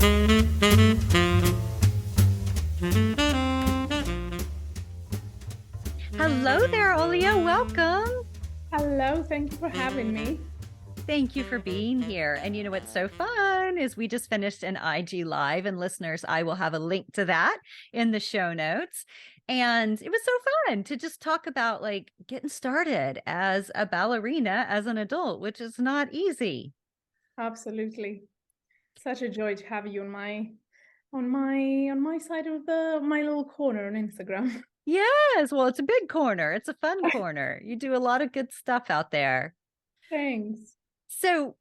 Hello there, Olia. Welcome. Hello, thank you for having me. Thank you for being here. And you know what's so fun is we just finished an IG Live, and listeners, I will have a link to that in the show notes. And it was so fun to just talk about like getting started as a ballerina as an adult, which is not easy. Absolutely. Such a joy to have you on my side of my little corner on Instagram. Yes, well, it's a big corner. It's a fun corner. You do a lot of good stuff out there. Thanks. So,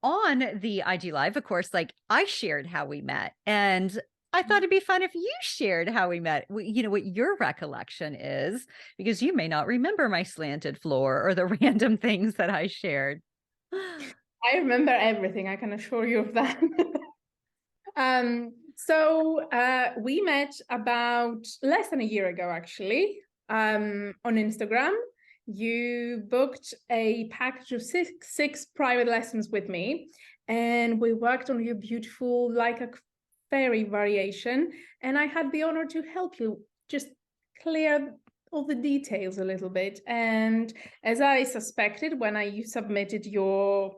on the IG Live, of course, like I shared how we met. And I thought it'd be fun if you shared how we met, what your recollection is, because you may not remember my slanted floor or the random things that I shared. I remember everything, I can assure you of that. We met about less than a year ago, actually, on Instagram. You booked a package of six private lessons with me, and we worked on your beautiful, like a fairy variation. And I had the honor to help you just clear all the details a little bit. And as I suspected, when you submitted your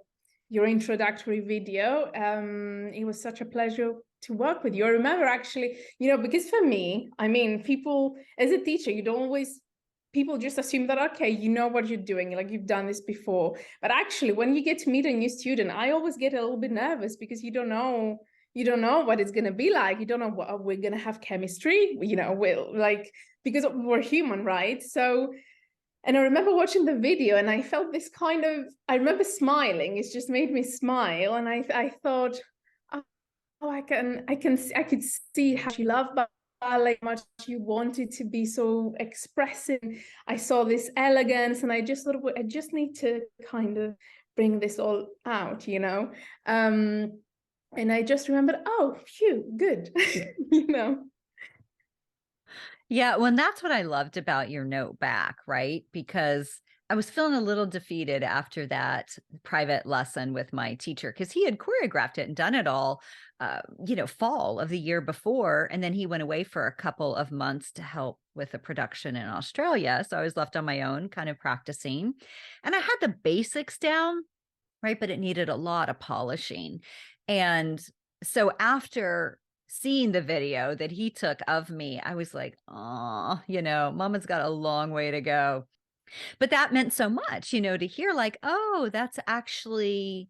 introductory video, it was such a pleasure to work with you. I remember actually, because for me, I mean, people, as a teacher, you don't always, people just assume that, okay, you know what you're doing, like you've done this before. But actually, when you get to meet a new student, I always get a little bit nervous because you don't know what it's going to be like. You don't know what we're going to have chemistry, because we're human, right? So, and I remember watching the video and I felt this I remember smiling. It's just made me smile. And I thought, oh, I could see how you love ballet, how much you wanted to be so expressive. I saw this elegance and I just thought, I just need to kind of bring this all out. And I just remembered, oh, phew, good, you know. Yeah, well, and that's what I loved about your note back, right? Because I was feeling a little defeated after that private lesson with my teacher because he had choreographed it and done it all, fall of the year before. And then he went away for a couple of months to help with a production in Australia. So I was left on my own, kind of practicing. And I had the basics down, right? But it needed a lot of polishing. And so after seeing the video that he took of me, I was like, oh, mama's got a long way to go. But that meant so much, to hear like, oh, that's actually,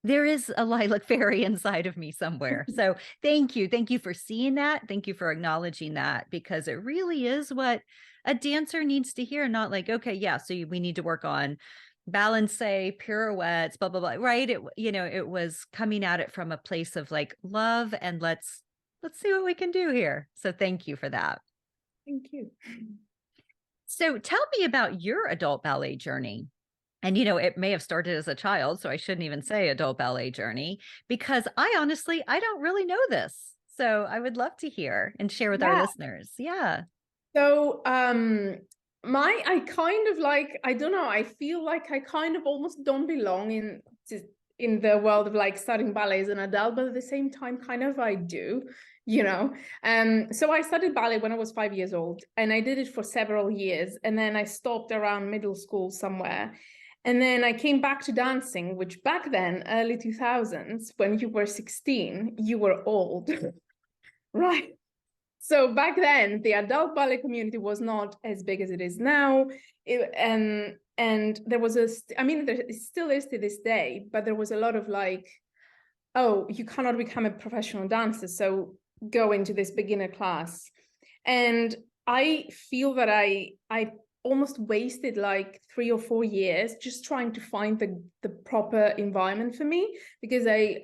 there is a lilac fairy inside of me somewhere. So thank you. Thank you for seeing that. Thank you for acknowledging that, because it really is what a dancer needs to hear. Not like, okay, yeah, so we need to work on balance, pirouettes, blah, blah, blah. Right. It was coming at it from a place of like love and let's see what we can do here. So thank you for that. Thank you. So tell me about your adult ballet journey. And, it may have started as a child, so I shouldn't even say adult ballet journey, because I don't really know this. So I would love to hear and share with our Yeah. listeners. Yeah. So, I kind of like, I don't know, I feel like I kind of almost don't belong in the world of like studying ballet as an adult, but at the same time, kind of I do, you know. So I studied ballet when I was 5 years old, and I did it for several years, and then I stopped around middle school somewhere. And then I came back to dancing, which back then, early 2000s, when you were 16, you were old, right? So back then, the adult ballet community was not as big as it is now. And there was there still is to this day, but there was a lot of like, oh, you cannot become a professional dancer, so go into this beginner class. And I feel that I almost wasted like 3 or 4 years just trying to find the proper environment for me, because I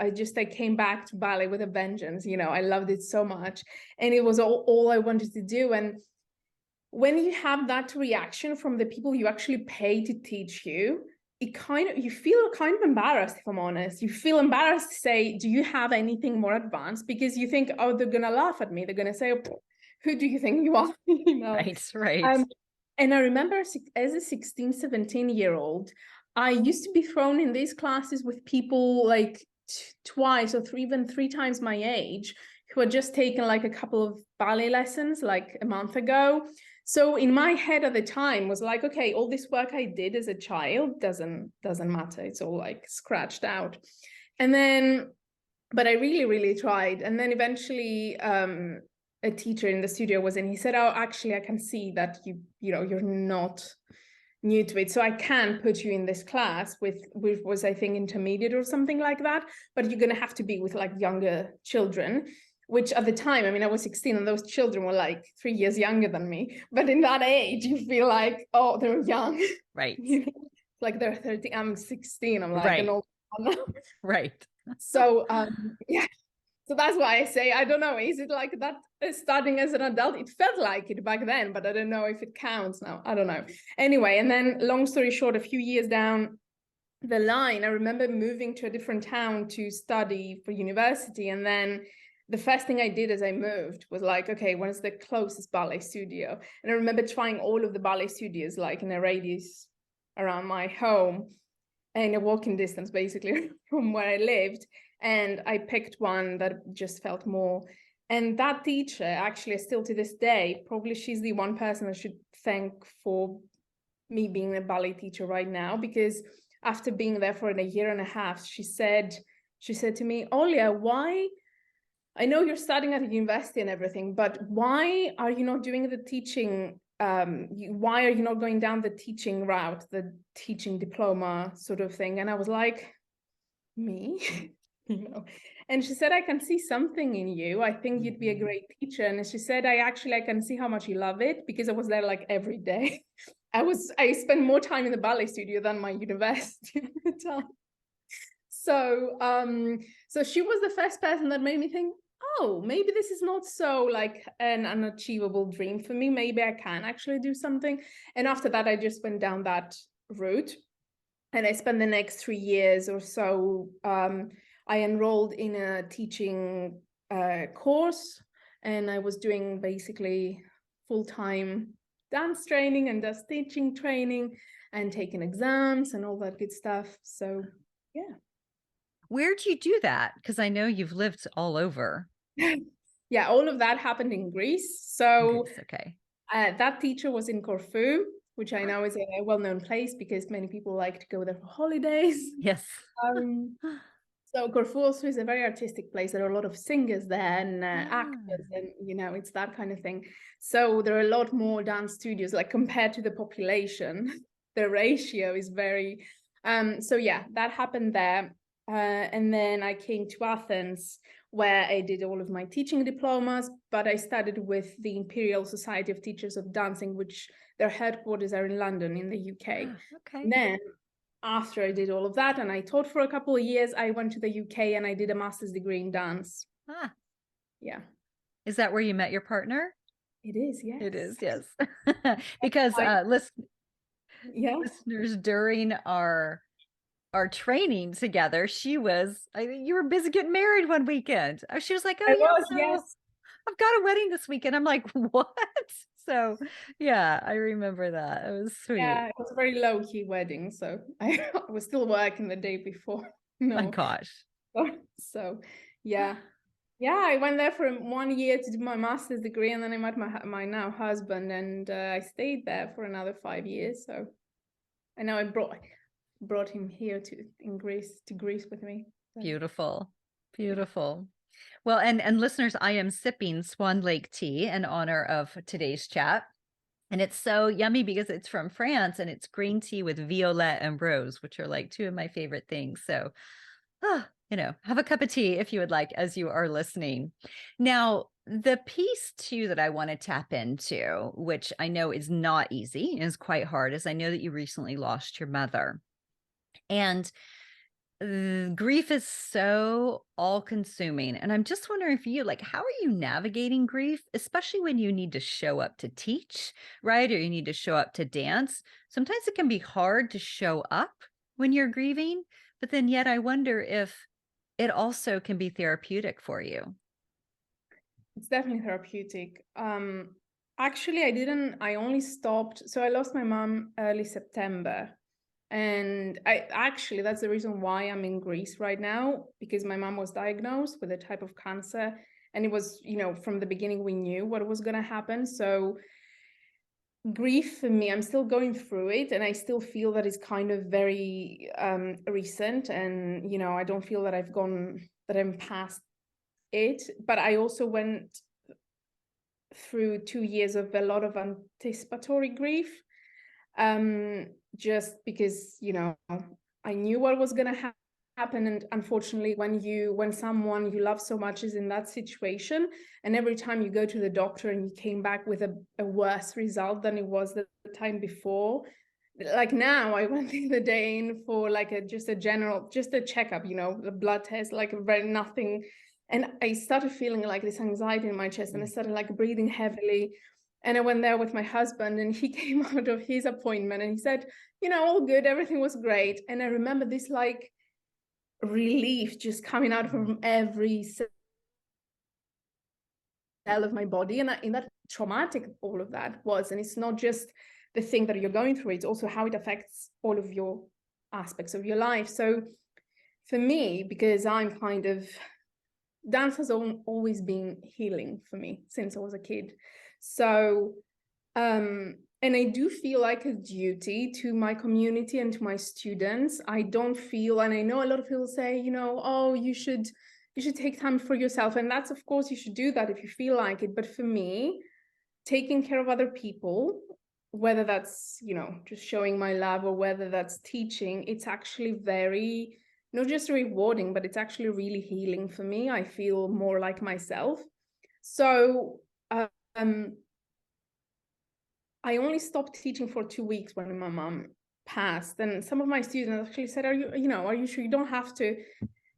came back to ballet with a vengeance. I loved it so much, and it was all I wanted to do. And when you have that reaction from the people you actually pay to teach you, you feel kind of embarrassed. If I'm honest, you feel embarrassed to say, do you have anything more advanced? Because you think, oh, they're gonna laugh at me, they're gonna say, oh, who do you think you are? Right. And I remember as a 16, 17-year-old, I used to be thrown in these classes with people like twice or even three times my age who had just taken like a couple of ballet lessons like a month ago. So in my head at the time was like, okay, all this work I did as a child doesn't matter. It's all like scratched out. And then, but I really tried. And then eventually a teacher in the studio was in, he said, oh, actually, I can see that you're not new to it, so I can put you in this class with was, I think, intermediate or something like that, but you're gonna have to be with like younger children, which at the time, I mean, I was 16 and those children were like 3 years younger than me, but in that age you feel like, oh, they're young. Right. Like they're 13, I'm 16, I'm like right. an old one. Right. So yeah, so that's why I say, I don't know, is it like that starting as an adult? It felt like it back then, but I don't know if it counts now. I don't know. Anyway, and then long story short, a few years down the line, I remember moving to a different town to study for university. And then the first thing I did as I moved was like, okay, where's the closest ballet studio? And I remember trying all of the ballet studios, like in a radius around my home, in a walking distance, basically, from where I lived. And I picked one that just felt more. And that teacher, actually, still to this day, probably she's the one person I should thank for me being a ballet teacher right now, because after being there for a year and a half, she said to me, Olia, why? I know you're studying at a university and everything, but why are you not doing the teaching? Why are you not going down the teaching route, the teaching diploma sort of thing? And I was like, me? And she said, I can see something in you. I think you'd be a great teacher. And she said, I can see how much you love it, because I was there like every day. I spent more time in the ballet studio than my university at the time. So she was the first person that made me think, oh, maybe this is not so like an unachievable dream for me. Maybe I can actually do something. And after that, I just went down that route. And I spent the next 3 years or so, I enrolled in a teaching course, and I was doing basically full-time dance training and dance teaching training and taking exams and all that good stuff. So, yeah. Where'd you do that? Because I know you've lived all over. Yeah, all of that happened in Greece. So Greece, okay. that teacher was in Corfu, which I know is a well-known place because many people like to go there for holidays. Yes. So Corfu also is a very artistic place. There are a lot of singers there and actors, and it's that kind of thing. So there are a lot more dance studios, like compared to the population, the ratio is very. So yeah, that happened there, and then I came to Athens, where I did all of my teaching diplomas. But I studied with the Imperial Society of Teachers of Dancing, which their headquarters are in London, in the UK. Okay. And then, after I did all of that and I taught for a couple of years, I went to the UK and I did a master's degree in dance. Yeah. Is that where you met your partner? It is, yes. It is, yes. Because listeners, during our training together, you were busy getting married one weekend. She was like, oh, yes. I've got a wedding this weekend. I'm like, what? So yeah, I remember that. It was sweet. Yeah, it was a very low-key wedding. So I was still working the day before. No. My gosh. So yeah. Yeah, I went there for 1 year to do my master's degree, and then I met my now husband, and I stayed there for another 5 years. So I know I brought him here to Greece with me. So. Beautiful. Beautiful. Well, and listeners, I am sipping Swan Lake tea in honor of today's chat. And it's so yummy because it's from France, and it's green tea with violet and rose, which are like two of my favorite things. So, have a cup of tea if you would like, as you are listening. Now, the piece too that I want to tap into, which I know is not easy, is quite hard, is I know that you recently lost your mother. And grief is so all-consuming, and I'm just wondering for you, like, how are you navigating grief, especially when you need to show up to teach, right? Or you need to show up to dance. Sometimes it can be hard to show up when you're grieving, but then yet I wonder if it also can be therapeutic for you. It's definitely therapeutic. Actually, I only stopped. So I lost my mom early September. And I actually, that's the reason why I'm in Greece right now, because my mom was diagnosed with a type of cancer. And it was, from the beginning, we knew what was going to happen. So grief for me, I'm still going through it, and I still feel that it's kind of very recent. And, I don't feel that I'm past it. But I also went through 2 years of a lot of anticipatory grief, just because I knew what was going to happen. And unfortunately, when someone you love so much is in that situation, and every time you go to the doctor and you came back with a worse result than it was the time before. Like now, I went the other day in for like just a checkup, the blood test, like very nothing. And I started feeling like this anxiety in my chest, and I started like breathing heavily. And I went there with my husband, and he came out of his appointment and he said, all good, everything was great. And I remember this like relief just coming out from every cell of my body. And in that traumatic all of that was. And it's not just the thing that you're going through, it's also how it affects all of your aspects of your life. So for me, because I'm kind of, dance has always been healing for me since I was a kid. So, and I do feel like a duty to my community and to my students. I don't feel, and I know a lot of people say, oh, you should take time for yourself. And that's, of course, you should do that if you feel like it. But for me, taking care of other people, whether that's, just showing my love or whether that's teaching, it's actually very, not just rewarding, but it's actually really healing for me. I feel more like myself. So I only stopped teaching for 2 weeks when my mom passed. And some of my students actually said, are you sure you don't have to?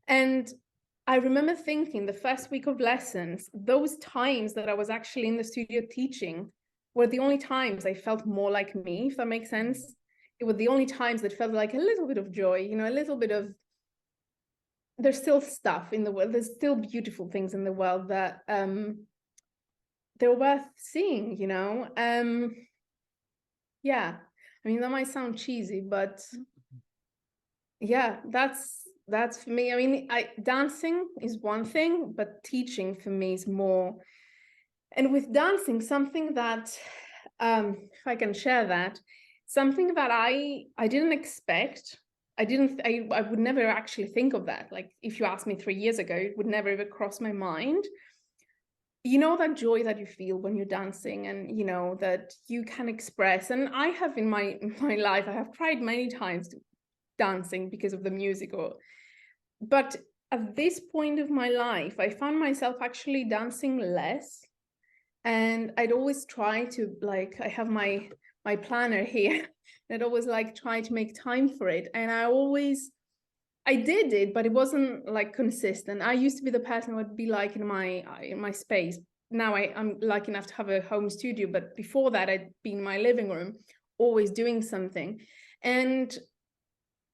And I remember thinking the first week of lessons, those times that I was actually in the studio teaching were the only times I felt more like me, if that makes sense. It were the only times that felt like a little bit of joy, a little bit of, there's still stuff in the world, there's still beautiful things in the world that they're worth seeing, yeah. I mean, that might sound cheesy, but yeah, that's for me. I mean, dancing is one thing, but teaching for me is more. And with dancing, something that, if I can share that, something that I didn't expect. I would never actually think of that. Like if you asked me 3 years ago, it would never even cross my mind. That joy that you feel when you're dancing, and that you can express. And I have in my life, I have cried many times dancing because of the music, but at this point of my life, I found myself actually dancing less. And I'd always try to, like, I have my planner here. I'd always like try to make time for it. And I did it, but it wasn't like consistent. I used to be the person who would be like in my space. Now I'm lucky enough to have a home studio, but before that I'd be in my living room, always doing something. And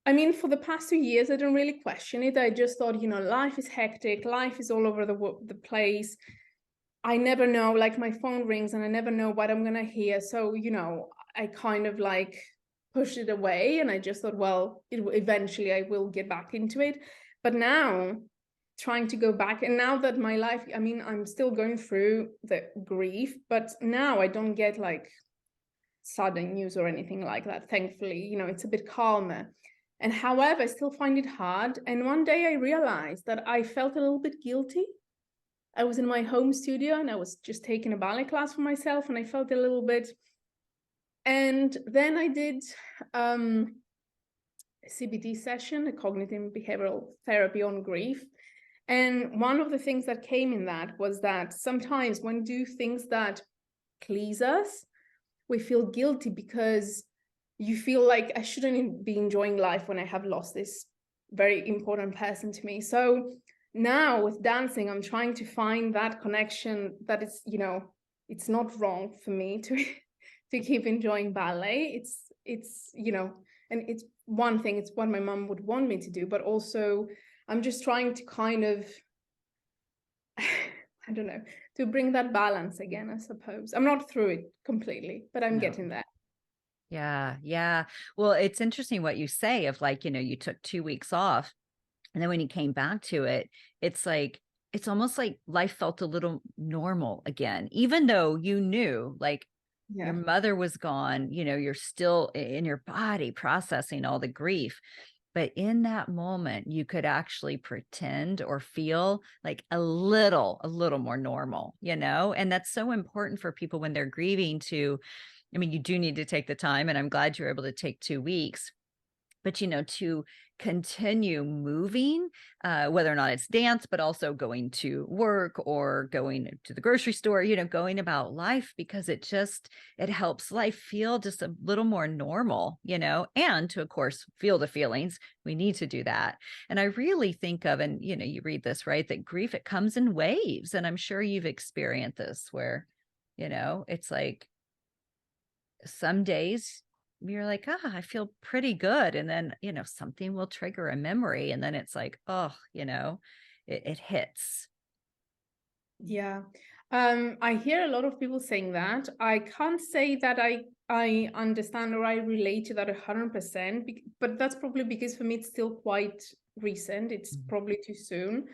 I mean, for the past 2 years, I didn't really question it. I just thought, life is hectic, life is all over the place. I never know, like my phone rings and I never know what I'm gonna hear. So, I kind of like pushed it away, and I just thought, well, eventually I will get back into it. But now trying to go back, and now that my life, I mean, I'm still going through the grief, but now I don't get like sudden news or anything like that. Thankfully, it's a bit calmer. And however, I still find it hard. And one day I realized that I felt a little bit guilty. I was in my home studio and I was just taking a ballet class for myself, and I felt a little bit. And then I did a CBT session, a cognitive behavioral therapy on grief. And one of the things that came in that was that sometimes when we do things that please us, we feel guilty because you feel like I shouldn't be enjoying life when I have lost this very important person to me. So now with dancing, I'm trying to find that connection that it's, it's not wrong for me to keep enjoying ballet. It's and it's one thing, it's what my mom would want me to do, but also I'm just trying to kind of I don't know, to bring that balance again, I suppose. I'm not through it completely, but I'm getting there. Yeah, yeah. Well, it's interesting what you say of like, you took 2 weeks off, and then when you came back to it, it's like it's almost like life felt a little normal again, even though you knew, like, your Yeah. mother was gone, you're still in your body processing all the grief. But in that moment, you could actually pretend or feel like a little more normal, And that's so important for people when they're grieving to, I mean, you do need to take the time, and I'm glad you're able to take 2 weeks, but to continue moving, whether or not it's dance, but also going to work or going to the grocery store, going about life, because it helps life feel just a little more normal, and to, of course, feel the feelings. We need to do that. And I really think of, and you read this, right, that grief, it comes in waves, and I'm sure you've experienced this where it's like some days you're like, I feel pretty good. And then, something will trigger a memory. And then it's like, oh, it hits. Yeah. I hear a lot of people saying that. I can't say that I understand or I relate to that 100%, but that's probably because for me it's still quite recent. It's Mhm. probably too soon.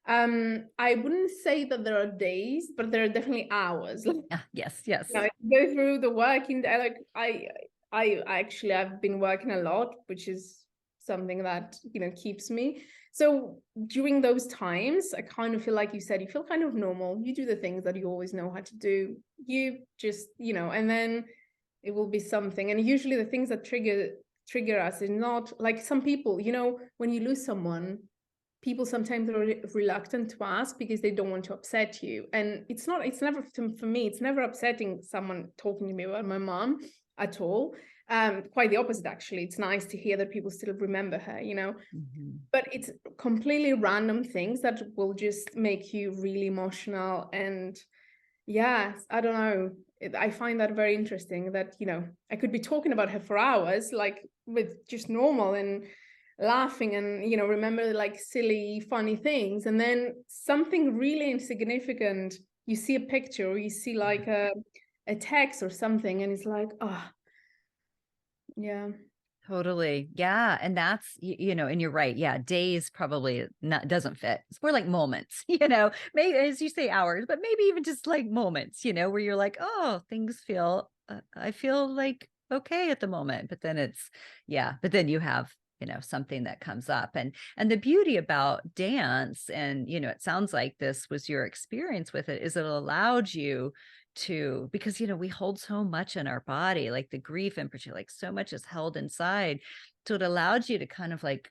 I wouldn't say that there are days, but there are definitely hours. Yes, yes. I go through the working day. Like I actually I've been working a lot, which is something that keeps me. So during those times, I kind of feel like you said, you feel kind of normal. You do the things that you always know how to do. You just and then it will be something. And usually the things that trigger us is not like some people. When you lose someone, people sometimes are reluctant to ask because they don't want to upset you. And it's never, for me, it's never upsetting someone talking to me about my mom at all. Quite the opposite, actually. It's nice to hear that people still remember her, Mhm. but it's completely random things that will just make you really emotional. And yeah, I don't know. I find that very interesting that, I could be talking about her for hours, like with just normal and laughing and, remember like silly, funny things. And then something really insignificant, you see a picture or you see like a text or something, and it's like, oh, yeah. Totally. Yeah. And that's, and you're right. Yeah. Days probably not, doesn't fit. It's more like moments, maybe, as you say, hours, but maybe even just like moments, where you're like, oh, things feel, I feel like okay at the moment. But then yeah, but then you have, something that comes up. And the beauty about dance, and, it sounds like this was your experience with it, is it allowed you to, because we hold so much in our body, like the grief in particular, like so much is held inside, so it allowed you to kind of like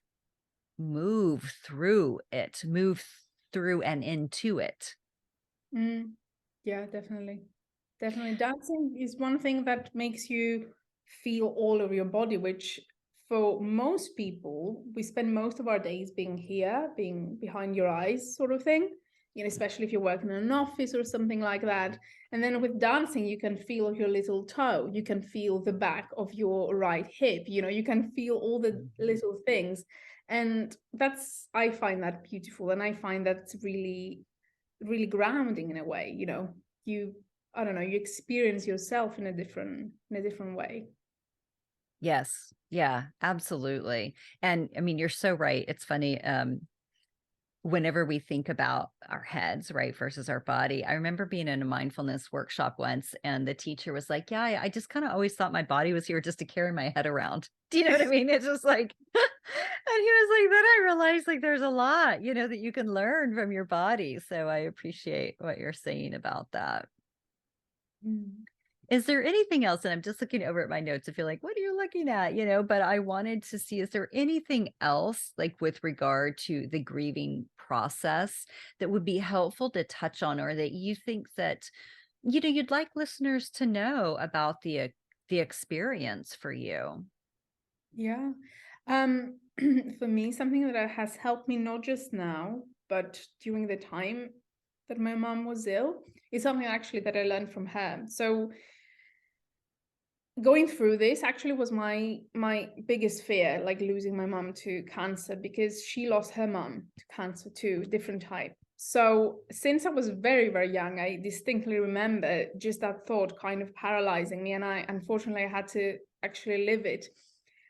move through and into it. Mm, yeah, definitely dancing is one thing that makes you feel all of your body, which for most people, we spend most of our days being here, being behind your eyes, sort of thing, especially if you're working in an office or something like that. And then with dancing, you can feel your little toe, you can feel the back of your right hip, you can feel all the Mhm. little things. And I find that beautiful, and I find that's really grounding in a way. You I don't know, you experience yourself in a different way. Yes. Yeah, absolutely. And I mean, you're so right. It's funny. Whenever we think about our heads, right, versus our body. I remember being in a mindfulness workshop once, and the teacher was like, yeah, I just kind of always thought my body was here just to carry my head around. Do you know what I mean? It's just like, and he was like, then I realized like there's a lot, that you can learn from your body. So I appreciate what you're saying about that. Mm. Is there anything else? And I'm just looking over at my notes. I feel like, what are you looking at? But I wanted to see, is there anything else, like with regard to the grieving process, that would be helpful to touch on, or that you think that, you'd like listeners to know about the experience for you? Yeah. For me, something that has helped me not just now, but during the time that my mom was ill, is something actually that I learned from her. So going through this actually was my biggest fear, like losing my mom to cancer, because she lost her mom to cancer too, different type. So since I was very, very young, I distinctly remember just that thought kind of paralyzing me, and I unfortunately I had to actually live it.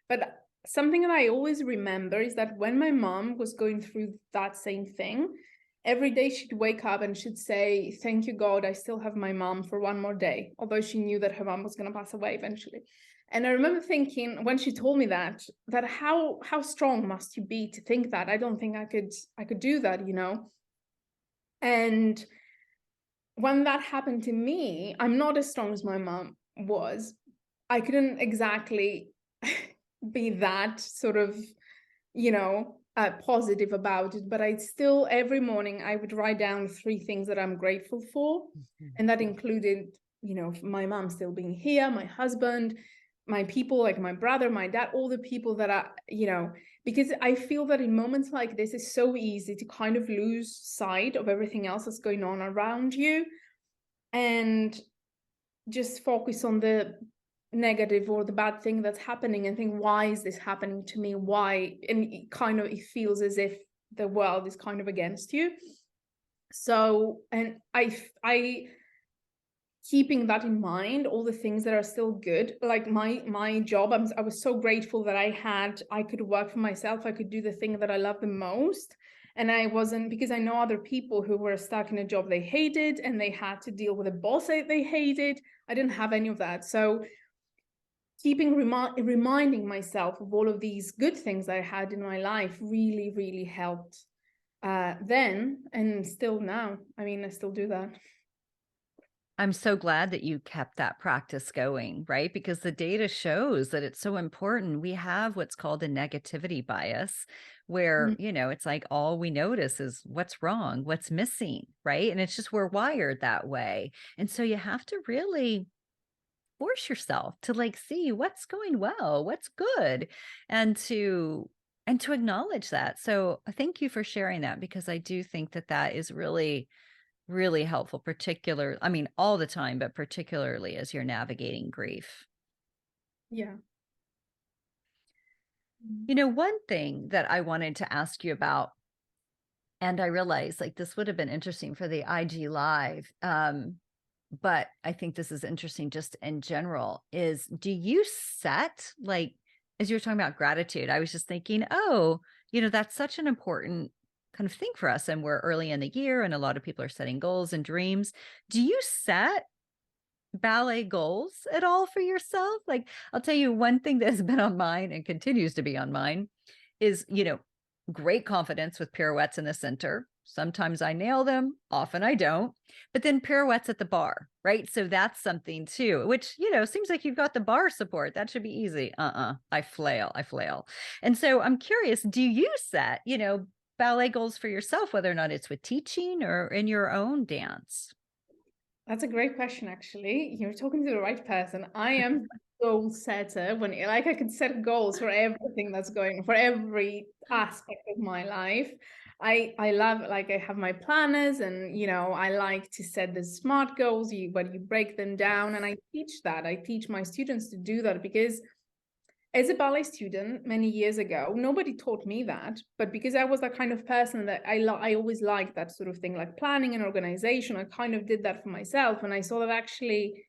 But something that I always remember is that when my mom was going through that same thing, every day she'd wake up and she'd say, thank you, God, I still have my mom for one more day, although she knew that her mom was going to pass away eventually. And I remember thinking when she told me that how strong must you be to think that? I don't think I could do that, you know. And when that happened to me, I'm not as strong as my mom was. I couldn't exactly be that sort of, you know, positive about it, but I still, every morning I would write down 3 things that I'm grateful for. And that included, you know, my mom still being here, my husband, my people, like my brother, my dad, all the people that are, you know, because I feel that in moments like this, it's so easy to kind of lose sight of everything else that's going on around you and just focus on the negative or the bad thing that's happening and think, why is this happening to me? Why? And it feels as if the world is kind of against you. So, and I keeping that in mind, all the things that are still good, like my job, I was so grateful that I could work for myself. I could do the thing that I love the most. And I wasn't, because I know other people who were stuck in a job they hated and they had to deal with a boss that they hated. I didn't have any of that. So keeping reminding myself of all of these good things I had in my life really, really helped then and still now. I mean, I still do that. I'm so glad that you kept that practice going, right? Because the data shows that it's so important. We have what's called a negativity bias, where, you know, it's like all we notice is what's wrong, what's missing, right? And it's just we're wired that way. And so you have to really force yourself to like see what's going well, what's good, and to acknowledge that. So thank you for sharing that, because I do think that that is really really helpful, I mean, all the time, but particularly as you're navigating grief. Yeah. You know, one thing that I wanted to ask you about, and I realized like this would have been interesting for the IG Live, but I think this is interesting just in general, is do you set, like, as you were talking about gratitude, I was just thinking, oh, you know, that's such an important kind of thing for us. And we're early in the year and a lot of people are setting goals and dreams. Do you set ballet goals at all for yourself? Like, I'll tell you one thing that has been on mine and continues to be on mine is, you know, great confidence with pirouettes in the center. Sometimes I nail them, often I don't, but then pirouettes at the bar, right? So that's something too, which, you know, seems like you've got the bar support. That should be easy. I flail. And so I'm curious, do you set, you know, ballet goals for yourself, whether or not it's with teaching or in your own dance? That's a great question, actually. You're talking to the right person. I am a goal setter when like I could set goals for everything that's going on, for every aspect of my life. I love, like, I have my planners and, you know, I like to set the SMART goals, when you break them down, and I teach that. I teach my students to do that because as a ballet student many years ago, nobody taught me that, but because I was that kind of person that I always liked that sort of thing, like planning and organization, I kind of did that for myself. And I saw that actually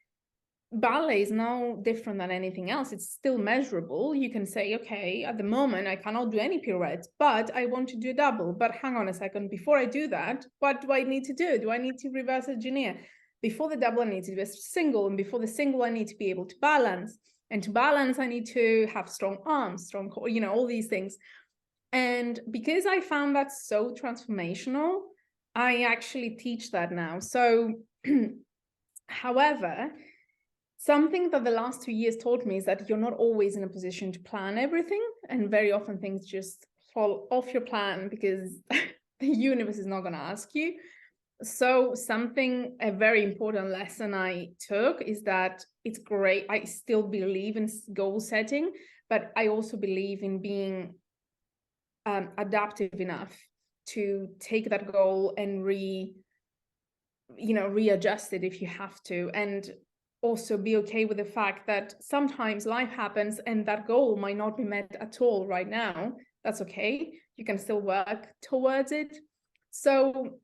ballet is no different than anything else. It's still measurable. You can say, okay, at the moment, I cannot do any pirouettes, but I want to do a double. But hang on a second, before I do that, what do I need to do? Do I need to reverse engineer? Before the double, I need to do a single. And before the single, I need to be able to balance. And to balance, I need to have strong arms, strong core, you know, all these things. And because I found that so transformational, I actually teach that now. So, however, something that the last 2 years taught me is that you're not always in a position to plan everything. And very often things just fall off your plan because the universe is not going to ask you. So a very important lesson I took is that it's great. I still believe in goal setting, but I also believe in being adaptive enough to take that goal and readjust it if you have to. And also be okay with the fact that sometimes life happens and that goal might not be met at all right now. That's okay. You can still work towards it. So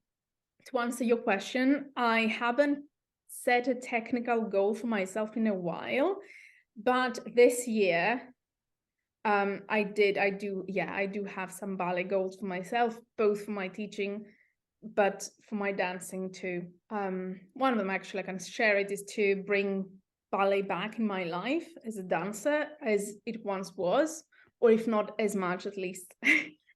to answer your question, I haven't set a technical goal for myself in a while, But this year, I do have some ballet goals for myself, both for my teaching, but for my dancing too. One of them, actually, I can share it, is to bring ballet back in my life as a dancer as it once was, or if not as much, at least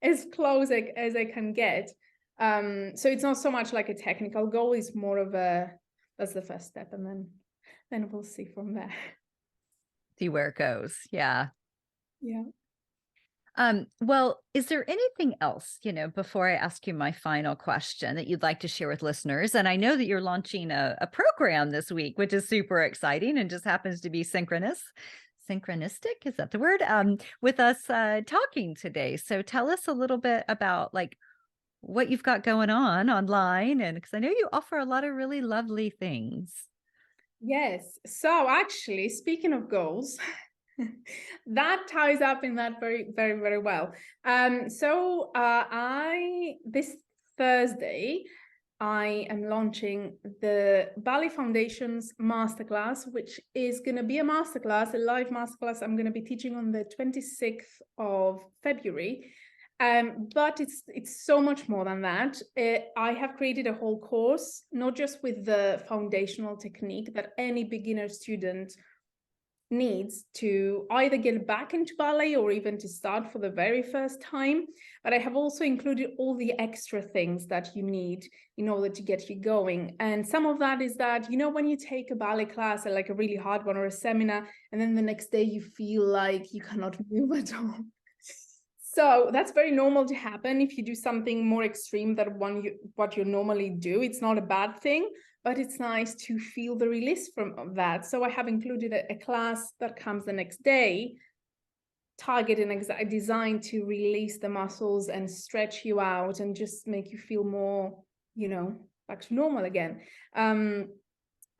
as close as I can get. So it's not so much like a technical goal, it's more of that's the first step, and then we'll see from there. See where it goes. Yeah. Yeah. Well, is there anything else, before I ask you my final question, that you'd like to share with listeners? And I know that you're launching a program this week, which is super exciting and just happens to be synchronistic, is that the word? With us talking today. So tell us a little bit about like what you've got going on online, and because I know you offer a lot of really lovely things. Yes. So actually, speaking of goals, that ties up in that very, very, very well. I this Thursday, I am launching the Ballet Foundations Masterclass, which is going to be a masterclass, a live masterclass. I'm going to be teaching on the 26th of February. But it's so much more than that. I have created a whole course, not just with the foundational technique that any beginner student needs to either get back into ballet or even to start for the very first time. But I have also included all the extra things that you need in order to get you going. And some of that is that, when you take a ballet class, like a really hard one or a seminar, and then the next day you feel like you cannot move at all. So that's very normal to happen if you do something more extreme than what you normally do. It's not a bad thing, but it's nice to feel the release from that. So I have included a class that comes the next day, targeted and designed to release the muscles and stretch you out and just make you feel more, back to normal again. And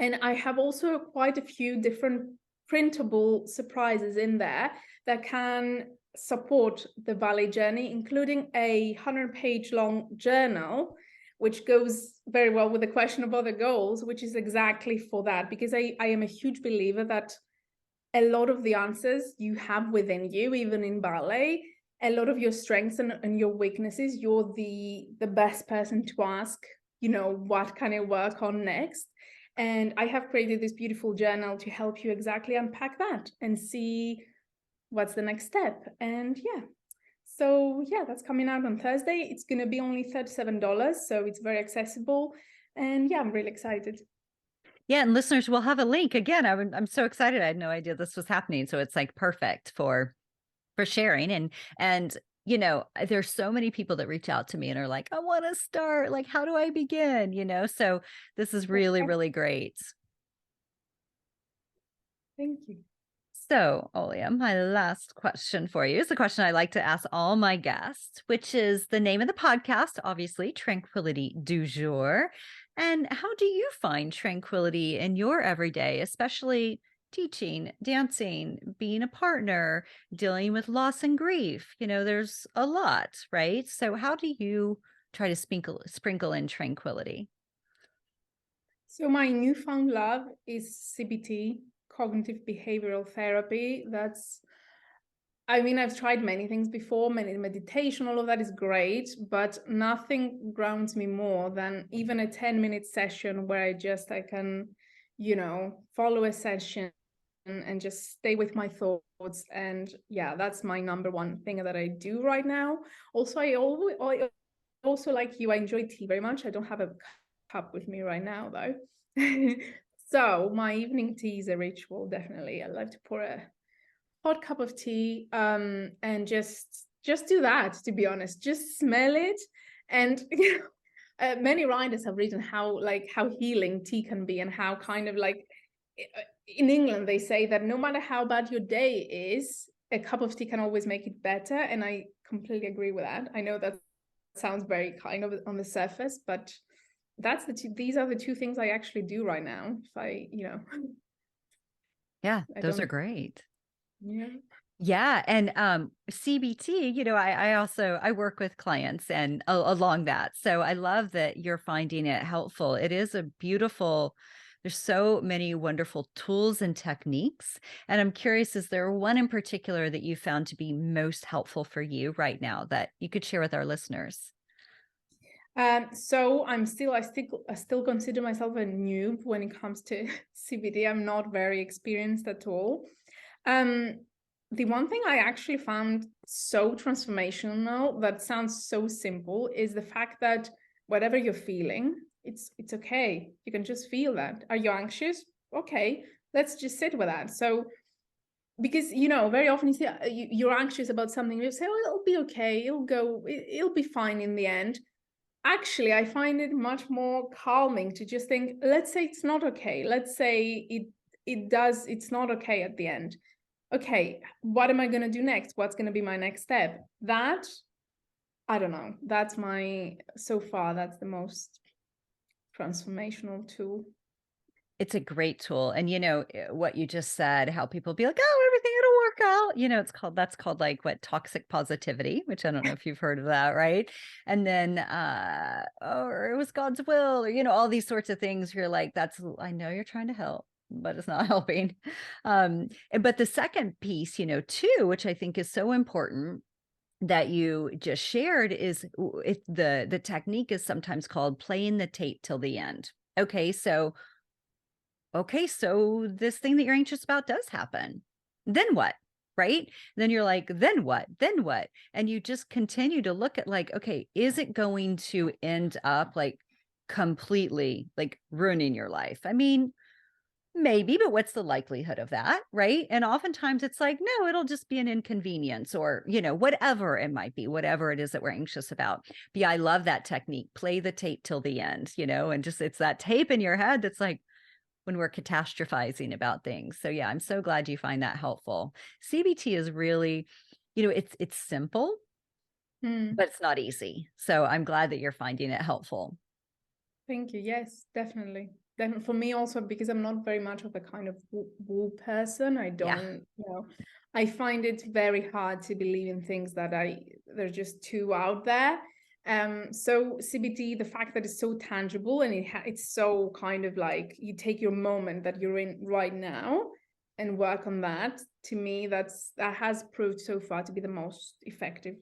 I have also quite a few different printable surprises in there that can support the ballet journey, including a 100-page long journal, which goes very well with the question of other goals, which is exactly for that, because I am a huge believer that a lot of the answers you have within you, even in ballet, a lot of your strengths and your weaknesses, you're the best person to ask, what can I work on next? And I have created this beautiful journal to help you exactly unpack that and see what's the next step. And that's coming out on Thursday. It's going to be only $37, so it's very accessible. And I'm really excited. Yeah, and listeners will have a link. Again, I'm so excited. I had no idea this was happening, so it's like perfect for sharing. And there's so many people that reach out to me and are like, I want to start. Like, how do I begin? So this is really, really great. Thank you. So, Olia, my last question for you is a question I like to ask all my guests, which is the name of the podcast, obviously, Tranquility du Jour. And how do you find tranquility in your everyday, especially teaching, dancing, being a partner, dealing with loss and grief? There's a lot, right? So how do you try to sprinkle in tranquility? So my newfound love is CBT, cognitive behavioral therapy. I've tried many things before, many meditation, all of that is great, but nothing grounds me more than even a 10-minute session where I can, follow a session and just stay with my thoughts. And that's my number one thing that I do right now. Also, I also, like you, I enjoy tea very much. I don't have a cup with me right now though. So my evening tea is a ritual, definitely. I love to pour a hot cup of tea and just do that, to be honest. Just smell it. And many writers have written how healing tea can be, and how kind of like in England they say that no matter how bad your day is, a cup of tea can always make it better. And I completely agree with that. I know that sounds very kind of on the surface, but these are the two things I actually do right now. If Those are great. Yeah. Yeah. And CBT, I work with clients and along that. So I love that you're finding it helpful. It is a beautiful There's so many wonderful tools and techniques. And I'm curious, is there one in particular that you found to be most helpful for you right now that you could share with our listeners? So I still consider myself a noob when it comes to CBD. I'm not very experienced at all. Um, the one thing I actually found so transformational that sounds so simple is the fact that whatever you're feeling, it's okay. You can just feel that. Are you anxious? Okay, let's just sit with that. So because very often you say you're anxious about something, you say, oh, it'll be okay, it'll be fine in the end. Actually, I find it much more calming to just think, let's say it's not okay. Let's say it's not okay at the end. Okay, what am I going to do next? What's going to be my next step? That, I don't know. So far, that's the most transformational tool. It's a great tool. And what you just said, how people be like, oh, everything it'll work out. That's called like what, toxic positivity, which I don't know if you've heard of that, right? And then or it was God's will, or all these sorts of things. You're like, I know you're trying to help, but it's not helping. But the second piece, too, which I think is so important that you just shared is the technique is sometimes called playing the tape till the end. Okay, so this thing that you're anxious about does happen. Then what? Right? Then you're like, then what? Then what? And you just continue to look at like, okay, is it going to end up like completely like ruining your life? I mean, maybe, but what's the likelihood of that? Right. And oftentimes it's like, no, it'll just be an inconvenience or, whatever it might be, whatever it is that we're anxious about. But yeah, I love that technique. Play the tape till the end, and just it's that tape in your head that's like, when we're catastrophizing about things. So yeah, I'm so glad you find that helpful. CBT is really, it's simple, but it's not easy. So I'm glad that you're finding it helpful. Thank you. Yes, definitely. Then for me also, because I'm not very much of a kind of woo person, I Yeah. don't, I find it very hard to believe in things that they're just too out there. So CBT, the fact that it's so tangible and it's so kind of like you take your moment that you're in right now and work on that. To me, that has proved so far to be the most effective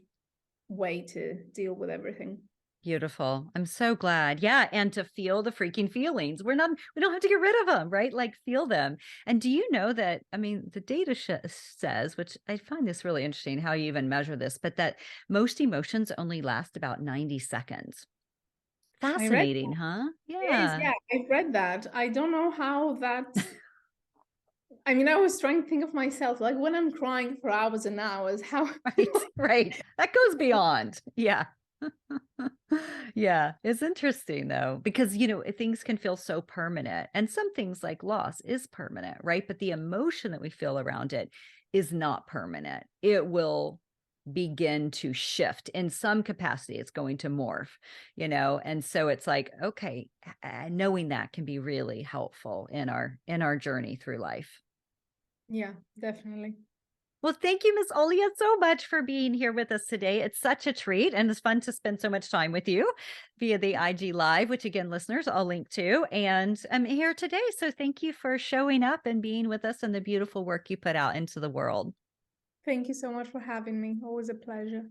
way to deal with everything. Beautiful. I'm so glad. Yeah. And to feel the freaking feelings. We don't have to get rid of them, right? Like feel them. And do you know that, I mean, the data says, which I find this really interesting, how you even measure this, but that most emotions only last about 90 seconds. I read Fascinating, huh? It is, Yeah. yeah, I've read that. I don't know how that. I mean, I was trying to think of myself, like when I'm crying for hours and hours, how. Right. Right. That goes beyond. Yeah. Yeah, it's interesting though, because things can feel so permanent, and some things like loss is permanent, right? But the emotion that we feel around it is not permanent. It will begin to shift in some capacity. It's going to morph, and so it's like, okay, knowing that can be really helpful in our journey through life. Yeah, definitely. Well, thank you, Miss Olia, so much for being here with us today. It's such a treat, and it's fun to spend so much time with you via the IG Live, which again, listeners, I'll link to. And I'm here today. So thank you for showing up and being with us and the beautiful work you put out into the world. Thank you so much for having me. Always a pleasure.